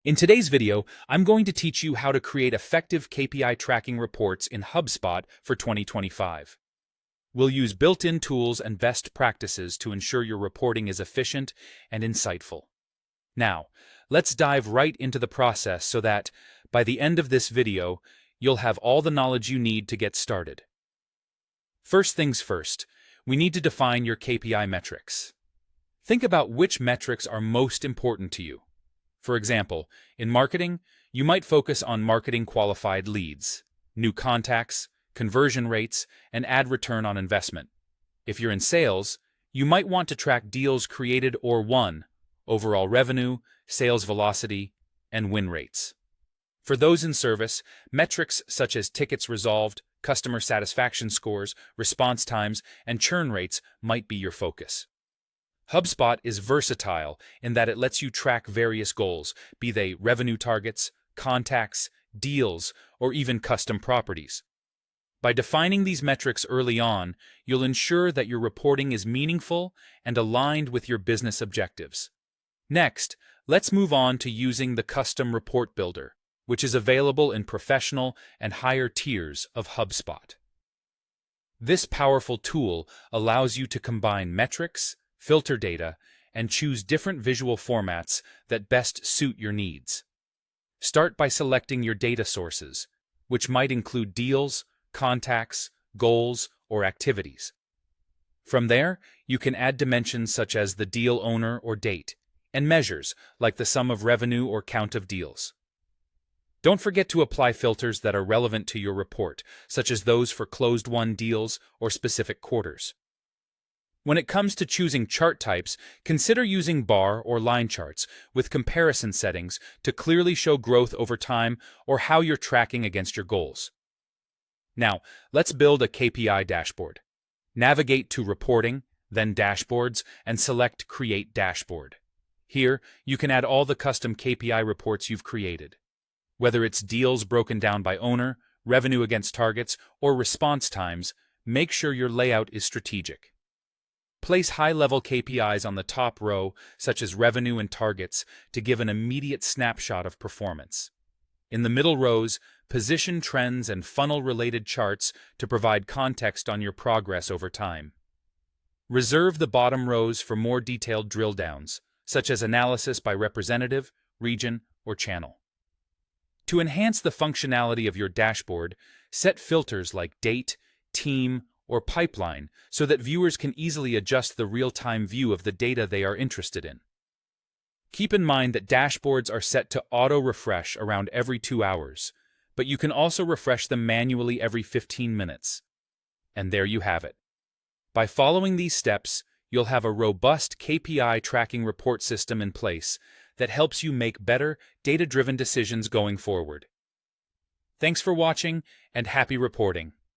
In today's video, I'm going to teach you how to create effective KPI tracking reports in HubSpot for 2025. We'll use built-in tools and best practices to ensure your reporting is efficient and insightful. Now, let's dive right into the process so that, by the end of this video, you'll have all the knowledge you need to get started. First things first, we need to define your KPI metrics. Think about which metrics are most important to you. For example, in marketing, you might focus on marketing qualified leads, new contacts, conversion rates, and ad return on investment. If you're in sales, you might want to track deals created or won, overall revenue, sales velocity, and win rates. For those in service, metrics such as tickets resolved, customer satisfaction scores, response times, and churn rates might be your focus. HubSpot is versatile in that it lets you track various goals, be they revenue targets, contacts, deals, or even custom properties. By defining these metrics early on, you'll ensure that your reporting is meaningful and aligned with your business objectives. Next, let's move on to using the Custom Report Builder, which is available in professional and higher tiers of HubSpot. This powerful tool allows you to combine metrics, filter data, and choose different visual formats that best suit your needs. Start by selecting your data sources, which might include deals, contacts, goals, or activities. From there, you can add dimensions such as the deal owner or date, and measures like the sum of revenue or count of deals. Don't forget to apply filters that are relevant to your report, such as those for closed-won deals or specific quarters. When it comes to choosing chart types, consider using bar or line charts with comparison settings to clearly show growth over time or how you're tracking against your goals. Now, let's build a KPI dashboard. Navigate to Reporting, then Dashboards, and select Create Dashboard. Here, you can add all the custom KPI reports you've created. Whether it's deals broken down by owner, revenue against targets, or response times, make sure your layout is strategic. Place high-level KPIs on the top row, such as revenue and targets, to give an immediate snapshot of performance. In the middle rows, position trends and funnel-related charts to provide context on your progress over time. Reserve the bottom rows for more detailed drill-downs, such as analysis by representative, region, or channel. To enhance the functionality of your dashboard, set filters like date, team, or pipeline so that viewers can easily adjust the real-time view of the data they are interested in. Keep in mind that dashboards are set to auto-refresh around every 2 hours, but you can also refresh them manually every 15 minutes. And there you have it. By following these steps, you'll have a robust KPI tracking report system in place that helps you make better, data-driven decisions going forward. Thanks for watching, and happy reporting!